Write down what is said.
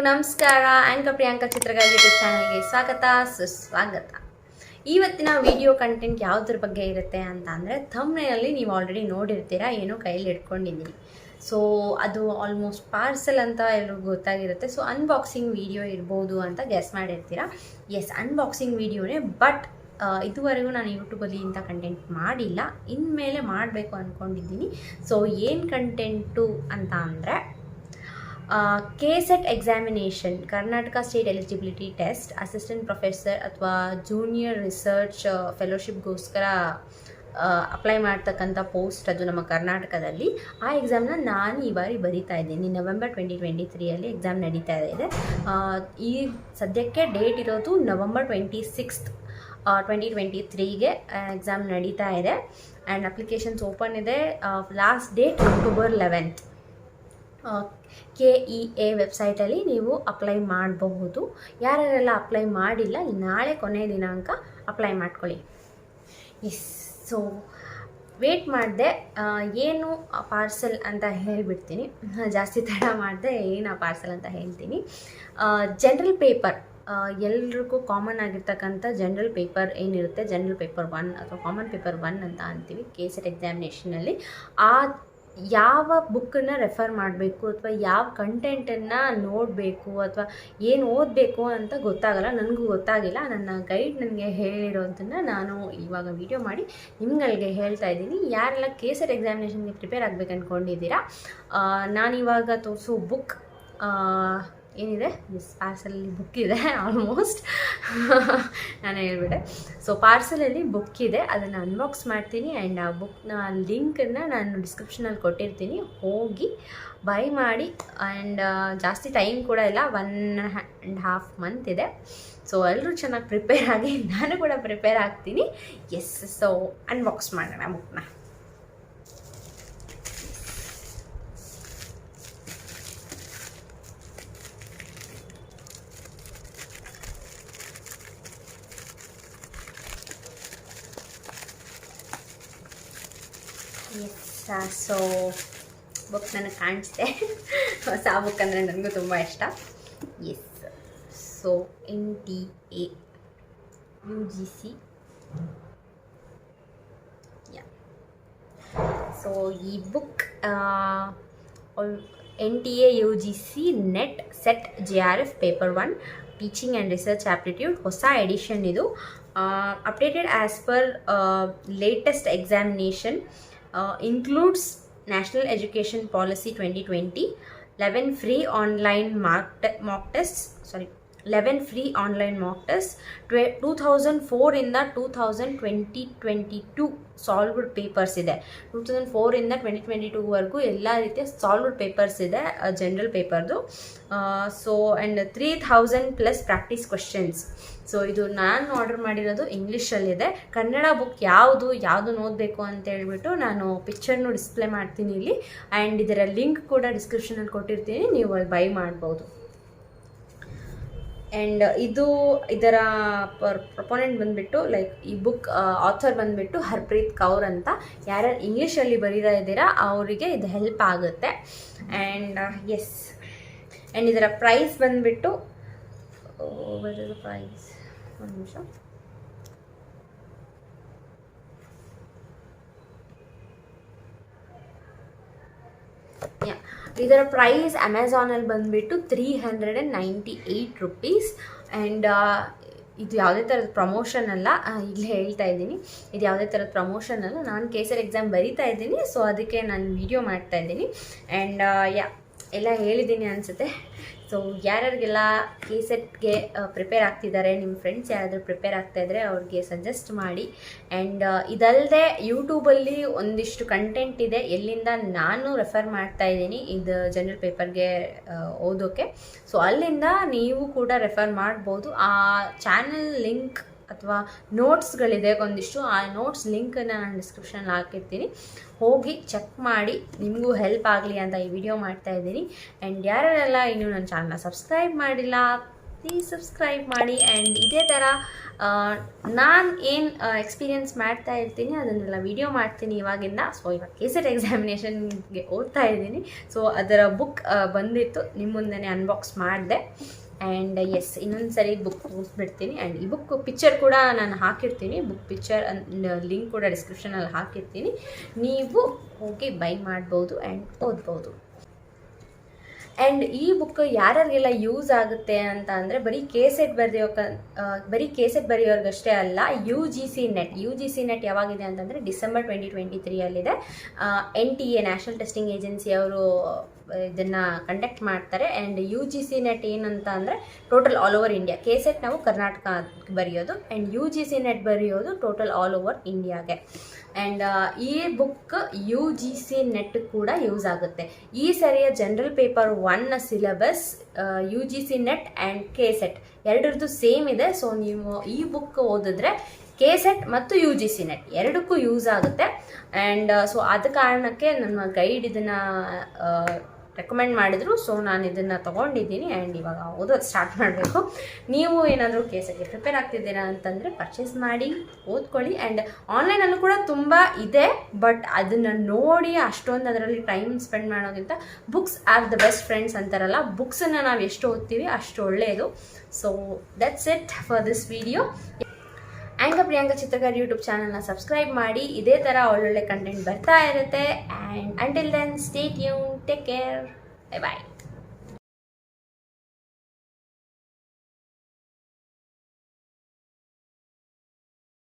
ನಮಸ್ಕಾರ. ಆಂಕರ್ ಪ್ರಿಯಾಂಕಾ ಚಿತ್ರಗಾರ ಯೂಟ್ಯೂಬ್ ಚಾನಲ್ಗೆ ಸ್ವಾಗತ ಸುಸ್ವಾಗತ. ಇವತ್ತಿನ ವಿಡಿಯೋ ಕಂಟೆಂಟ್ ಯಾವುದ್ರ ಬಗ್ಗೆ ಇರುತ್ತೆ ಅಂತ ಅಂದರೆ, ಥಂಬ್ನೇಲಲ್ಲಿ ನೀವು ಆಲ್ರೆಡಿ ನೋಡಿರ್ತೀರಾ, ಏನೋ ಕೈಯಲ್ಲಿ ಇಟ್ಕೊಂಡಿದ್ದೀನಿ. ಸೊ ಅದು ಆಲ್ಮೋಸ್ಟ್ ಪಾರ್ಸೆಲ್ ಅಂತ ಎಲ್ರಿಗೂ ಗೊತ್ತಾಗಿರುತ್ತೆ. ಸೊ ಅನ್ಬಾಕ್ಸಿಂಗ್ ವಿಡಿಯೋ ಇರ್ಬೋದು ಅಂತ ಗೆಸ್ ಮಾಡಿರ್ತೀರಾ. ಎಸ್, ಅನ್ಬಾಕ್ಸಿಂಗ್ ವಿಡಿಯೋನೇ. ಬಟ್ ಇದುವರೆಗೂ ನಾನು ಯೂಟ್ಯೂಬಲ್ಲಿ ಇಂಥ ಕಂಟೆಂಟ್ ಮಾಡಿಲ್ಲ, ಇನ್ಮೇಲೆ ಮಾಡಬೇಕು ಅಂದ್ಕೊಂಡಿದ್ದೀನಿ. ಸೊ ಏನು ಕಂಟೆಂಟು ಅಂತ ಅಂದರೆ, KSET examination, Karnataka state eligibility test, assistant professor ಅಥವಾ ಜೂನಿಯರ್ ರಿಸರ್ಚ್ ಫೆಲೋಶಿಪ್ಗೋಸ್ಕರ ಅಪ್ಲೈ ಮಾಡ್ತಕ್ಕಂಥ ಪೋಸ್ಟ್ ಅದು ನಮ್ಮ ಕರ್ನಾಟಕದಲ್ಲಿ. ಆ ಎಕ್ಸಾಮ್ನ ನಾನು ಈ ಬಾರಿ ಬರೀತಾ ಇದ್ದೀನಿ. ನವೆಂಬರ್ 2023 ಎಕ್ಸಾಮ್ ನಡೀತಾ ಇದೆ. ಈ ಸದ್ಯಕ್ಕೆ ಡೇಟ್ ಇರೋದು ನವೆಂಬರ್ 26, 2023 ಎಕ್ಸಾಮ್ ನಡೀತಾ ಇದೆ. ಆ್ಯಂಡ್ ಅಪ್ಲಿಕೇಶನ್ಸ್ ಓಪನ್ ಇದೆ. Last date October 11. KEA ವೆಬ್ಸೈಟಲ್ಲಿ ನೀವು ಅಪ್ಲೈ ಮಾಡಬಹುದು. ಯಾರ್ಯಾರೆಲ್ಲ ಅಪ್ಲೈ ಮಾಡಿಲ್ಲ, ನಾಳೆ ಕೊನೆಯ ದಿನಾಂಕ, ಅಪ್ಲೈ ಮಾಡ್ಕೊಳ್ಳಿ. ಎಸ್, ಸೊ ವೇಟ್ ಮಾಡಿದೆ. ಏನು ಪಾರ್ಸೆಲ್ ಅಂತ ಹೇಳಿಬಿಡ್ತೀನಿ, ಜಾಸ್ತಿ ತಡ ಮಾಡಿದೆ. ಏನು ಪಾರ್ಸೆಲ್ ಅಂತ ಹೇಳ್ತೀನಿ. ಜನರಲ್ ಪೇಪರ್, ಎಲ್ರಿಗೂ ಕಾಮನ್ ಆಗಿರ್ತಕ್ಕಂಥ ಜನರಲ್ ಪೇಪರ್ ಏನಿರುತ್ತೆ, ಜನರಲ್ ಪೇಪರ್ 1 ಅಥವಾ ಕಾಮನ್ ಪೇಪರ್ 1 ಅಂತ ಅಂತೀವಿ KSET ಎಕ್ಸಾಮಿನೇಷನಲ್ಲಿ. ಆ ಯಾವ ಬುಕ್ಕನ್ನು ರೆಫರ್ ಮಾಡಬೇಕು ಅಥವಾ ಯಾವ ಕಂಟೆಂಟನ್ನು ನೋಡಬೇಕು ಅಥವಾ ಏನು ಓದಬೇಕು ಅಂತ ಗೊತ್ತಾಗಲ್ಲ. ನನಗೂ ಗೊತ್ತಾಗಿಲ್ಲ. ನನ್ನ ಗೈಡ್ ನನಗೆ ಹೇಳಿರೋದನ್ನು ನಾನು ಇವಾಗ ವಿಡಿಯೋ ಮಾಡಿ ನಿಮ್ಗಳಿಗೆ ಹೇಳ್ತಾ ಇದ್ದೀನಿ. ಯಾರೆಲ್ಲ KSET ಎಕ್ಸಾಮಿನೇಷನ್ಗೆ ಪ್ರಿಪೇರ್ ಆಗಬೇಕು ಅಂದ್ಕೊಂಡಿದ್ದೀರಾ, ನಾನಿವಾಗ ತೋರಿಸೋ ಬುಕ್ ಏನಿದೆ, ಪಾರ್ಸಲಲ್ಲಿ ಬುಕ್ ಇದೆ. ಆಲ್ಮೋಸ್ಟ್ ನಾನು ಹೇಳ್ಬಿಟ್ಟೆ. ಸೊ ಪಾರ್ಸಲಲ್ಲಿ ಬುಕ್ ಇದೆ, ಅದನ್ನು ಅನ್ಬಾಕ್ಸ್ ಮಾಡ್ತೀನಿ. ಆ್ಯಂಡ್ ಆ ಬುಕ್ನ ಲಿಂಕನ್ನು ನಾನು ಡಿಸ್ಕ್ರಿಪ್ಷನಲ್ಲಿ ಕೊಟ್ಟಿರ್ತೀನಿ, ಹೋಗಿ ಬೈ ಮಾಡಿ. ಆ್ಯಂಡ್ ಜಾಸ್ತಿ ಟೈಮ್ ಕೂಡ ಇಲ್ಲ, 1.5 ಮಂತ್ ಇದೆ. ಸೊ ಎಲ್ಲರೂ ಚೆನ್ನಾಗಿ ಪ್ರಿಪೇರ್ ಆಗಿ, ನಾನು ಕೂಡ ಪ್ರಿಪೇರ್ ಆಗ್ತೀನಿ. ಎಸ್, ಸೊ ಅನ್ಬಾಕ್ಸ್ ಮಾಡೋಣ ಬುಕ್ನ. ಸೊ ಬುಕ್ ನನಗೆ ಕಾಣಿಸ್ತೆ. ಹೊಸ ಬುಕ್ ಅಂದರೆ ನನಗೂ ತುಂಬ ಇಷ್ಟ. Yes, so NTA UGC. So ಈ book NTA UGCNET SET JRF paper 1 teaching and research aptitude, ಹೊಸ ಎಡಿಷನ್ ಇದು. Updated as per latest examination. Includes National Education Policy 2020, 11 free online mock tests, 2004 ಇಂದ 2022 ಸಾಲ್ವ್ಡ್ ಪೇಪರ್ಸ್ ಇದೆ. 2004 ಇಂದ 2022ವರೆಗೂ ಎಲ್ಲ ರೀತಿಯ solved papers ಇದೆ general ಪೇಪರ್ದು. So and 3000+ practice questions. So ಇದು ನಾನು ಆರ್ಡರ್ ಮಾಡಿರೋದು ಇಂಗ್ಲೀಷಲ್ಲಿದೆ. ಕನ್ನಡ ಬುಕ್ ಯಾವುದು ಓದಬೇಕು ಅಂತ ಹೇಳ್ಬಿಟ್ಟು ನಾನು ಪಿಕ್ಚರ್ನು ಡಿಸ್ಪ್ಲೇ ಮಾಡ್ತೀನಿ ಇಲ್ಲಿ. ಆ್ಯಂಡ್ ಇದರ ಲಿಂಕ್ ಕೂಡ ಡಿಸ್ಕ್ರಿಪ್ಷನಲ್ಲಿ ಕೊಟ್ಟಿರ್ತೀನಿ, ನೀವು ಅಲ್ಲಿ ಬೈ ಮಾಡ್ಬೋದು. ಆ್ಯಂಡ್ ಇದರ ಪ್ರೊಪೋನೆಂಟ್ ಬಂದುಬಿಟ್ಟು, ಲೈಕ್ ಈ ಬುಕ್ ಆಥರ್ ಬಂದುಬಿಟ್ಟು ಹರ್ಪ್ರೀತ್ ಕೌರ್ ಅಂತ. ಯಾರ್ಯಾರು ಇಂಗ್ಲೀಷಲ್ಲಿ ಬರೀತಾ ಇದ್ದೀರಾ ಅವರಿಗೆ ಇದು ಹೆಲ್ಪ್ ಆಗುತ್ತೆ. ಆ್ಯಂಡ್ ಎಸ್, ಆ್ಯಂಡ್ ಇದರ ಪ್ರೈಸ್ ಬಂದುಬಿಟ್ಟು, ಪ್ರೈಸ್ ಒಂದು ನಿಮಿಷ, ಇದರ ಪ್ರೈಸ್ ಅಮೆಝಾನಲ್ಲಿ ಬಂದುಬಿಟ್ಟು 398 ರೂಪೀಸ್. ಆ್ಯಂಡ್ ಇದು ಯಾವುದೇ ಥರದ ಪ್ರಮೋಷನ್ ಅಲ್ಲ, ಇಲ್ಲೇ ಹೇಳ್ತಾ ಇದ್ದೀನಿ, ಇದು ಯಾವುದೇ ಥರದ ಪ್ರಮೋಷನ್ ಅಲ್ಲ. ನಾನು KSET ಎಕ್ಸಾಮ್ ಬರೀತಾ ಇದ್ದೀನಿ, ಸೊ ಅದಕ್ಕೆ ನಾನು ವಿಡಿಯೋ ಮಾಡ್ತಾ ಇದ್ದೀನಿ. ಆ್ಯಂಡ್ ಎಲ್ಲ ಹೇಳಿದ್ದೀನಿ ಅನಿಸುತ್ತೆ. ಸೊ ಯಾರ್ಯಾರಿಗೆಲ್ಲ KSETಗೆ ಪ್ರಿಪೇರ್ ಆಗ್ತಿದ್ದಾರೆ, ನಿಮ್ಮ ಫ್ರೆಂಡ್ಸ್ ಯಾರಾದರೂ ಪ್ರಿಪೇರ್ ಆಗ್ತಾಯಿದ್ರೆ ಅವ್ರಿಗೆ ಸಜೆಸ್ಟ್ ಮಾಡಿ. ಆ್ಯಂಡ್ ಇದಲ್ಲದೆ ಯೂಟ್ಯೂಬಲ್ಲಿ ಒಂದಿಷ್ಟು ಕಂಟೆಂಟ್ ಇದೆ, ಎಲ್ಲಿಂದ ನಾನು ರೆಫರ್ ಮಾಡ್ತಾ ಇದ್ದೀನಿ ಇದು ಜನರಲ್ ಪೇಪರ್ಗೆ ಓದೋಕ್ಕೆ. ಸೊ ಅಲ್ಲಿಂದ ನೀವು ಕೂಡ ರೆಫರ್ ಮಾಡ್ಬೋದು. ಆ ಚಾನಲ್ ಲಿಂಕ್ ಅಥವಾ ನೋಟ್ಸ್ಗಳಿದೆ ಒಂದಿಷ್ಟು, ಆ ನೋಟ್ಸ್ ಲಿಂಕನ್ನು ನಾನು ಡಿಸ್ಕ್ರಿಪ್ಷನಲ್ಲಿ ಹಾಕಿರ್ತೀನಿ, ಹೋಗಿ ಚೆಕ್ ಮಾಡಿ. ನಿಮಗೂ ಹೆಲ್ಪ್ ಆಗಲಿ ಅಂತ ಈ ವಿಡಿಯೋ ಮಾಡ್ತಾ ಇದ್ದೀನಿ. ಆ್ಯಂಡ್ ಯಾರೆಲ್ಲ ಇನ್ನೂ ನನ್ನ ಚಾನಲ್ನ ಸಬ್ಸ್ಕ್ರೈಬ್ ಮಾಡಿಲ್ಲ, ಪ್ಲೀಸ್ ಸಬ್ಸ್ಕ್ರೈಬ್ ಮಾಡಿ. ಆ್ಯಂಡ್ ಇದೇ ಥರ ನಾನು ಏನು ಎಕ್ಸ್ಪೀರಿಯನ್ಸ್ ಮಾಡ್ತಾ ಇರ್ತೀನಿ ಅದನ್ನೆಲ್ಲ ವಿಡಿಯೋ ಮಾಡ್ತೀನಿ ಇವಾಗಿಂದ. ಸೊ ಇವಾಗ KSET ಎಕ್ಸಾಮಿನೇಷನ್ಗೆ ಓದ್ತಾ ಇದ್ದೀನಿ. ಸೊ ಅದರ ಬುಕ್ ಬಂದಿತ್ತು, ನಿಮ್ಮ ಮುಂದೆ ಅನ್ಬಾಕ್ಸ್ ಮಾಡಿದೆ. ಆ್ಯಂಡ್ ಎಸ್, ಇನ್ನೊಂದು ಸರಿ ಬುಕ್ ತೋರಿಸ್ಬಿಡ್ತೀನಿ. ಆ್ಯಂಡ್ ಈ ಬುಕ್ ಪಿಕ್ಚರ್ ಕೂಡ ನಾನು ಹಾಕಿರ್ತೀನಿ, ಬುಕ್ ಪಿಕ್ಚರ್ ಲಿಂಕ್ ಕೂಡ ಡಿಸ್ಕ್ರಿಪ್ಷನಲ್ಲಿ ಹಾಕಿರ್ತೀನಿ. ನೀವು ಹೋಗಿ ಬೈ ಮಾಡ್ಬೋದು ಆ್ಯಂಡ್ ಓದ್ಬೋದು. ಆ್ಯಂಡ್ ಈ ಬುಕ್ ಯಾರ್ಯಾರಿಗೆಲ್ಲ ಯೂಸ್ ಆಗುತ್ತೆ ಅಂತ ಅಂದರೆ ಬರೀ KSET ಬರೆಯೋರ್ಗಷ್ಟೇ ಅಲ್ಲ, UGCNET ಯಾವಾಗಿದೆ ಅಂತಂದರೆ December 2023 NTA national testing agency ಅವರು ಇದನ್ನು ಕಂಡಕ್ಟ್ ಮಾಡ್ತಾರೆ. ಆ್ಯಂಡ್ UGCNET ಏನಂತ ಅಂದರೆ total all over India. KSET ನಾವು ಕರ್ನಾಟಕ ಬರೆಯೋದು ಆ್ಯಂಡ್ UGCNET ಬರೆಯೋದು ಟೋಟಲ್ ಆಲ್ ಓವರ್ ಇಂಡಿಯಾಗೆ. ಆ್ಯಂಡ್ ಈ ಬುಕ್ UGCNET ಕೂಡ ಯೂಸ್ ಆಗುತ್ತೆ. ಈ ಸರಿಯ general paper 1 syllabus UGCNET and KSET ಎರಡರದ್ದು ಸೇಮ್ ಇದೆ. ಸೊ ನೀವು ಈ ಬುಕ್ ಓದಿದ್ರೆ KSET ಮತ್ತು UGCNET ಎರಡಕ್ಕೂ ಯೂಸ್ ಆಗುತ್ತೆ. ಆ್ಯಂಡ್ ಸೊ ಅದ ಕಾರಣಕ್ಕೆ ನನ್ನ ಗೈಡ್ ಇದನ್ನು ರೆಕಮೆಂಡ್ ಮಾಡಿದ್ರು. ಸೊ ನಾನು ಇದನ್ನು ತೊಗೊಂಡಿದ್ದೀನಿ ಆ್ಯಂಡ್ ಇವಾಗ ಓದೋದು ಸ್ಟಾರ್ಟ್ ಮಾಡಬೇಕು. ನೀವು ಏನಾದರೂ KSETಗೆ ಪ್ರಿಪೇರ್ ಆಗ್ತಿದ್ದೀರಾ ಅಂತಂದರೆ ಪರ್ಚೇಸ್ ಮಾಡಿ ಓದ್ಕೊಳ್ಳಿ. ಆ್ಯಂಡ್ ಆನ್ಲೈನಲ್ಲೂ ಕೂಡ ತುಂಬ ಇದೆ, ಬಟ್ ಅದನ್ನು ನೋಡಿ ಅಷ್ಟೊಂದು ಅದರಲ್ಲಿ ಟೈಮ್ ಸ್ಪೆಂಡ್ ಮಾಡೋಕ್ಕಿಂತ books are the best friends ಅಂತಾರಲ್ಲ, ಬುಕ್ಸನ್ನು ನಾವು ಎಷ್ಟು ಓದ್ತೀವಿ ಅಷ್ಟು ಒಳ್ಳೆಯದು. So that's it for this video. Anchor Priyanka Chitragar YouTube ಚಾನಲ್ನ ಸಬ್ಸ್ಕ್ರೈಬ್ ಮಾಡಿ. ಇದೇ ಥರ ಒಳ್ಳೊಳ್ಳೆ ಕಂಟೆಂಟ್ ಬರ್ತಾ ಇರುತ್ತೆ. And until then stay tune, take care, bye bye.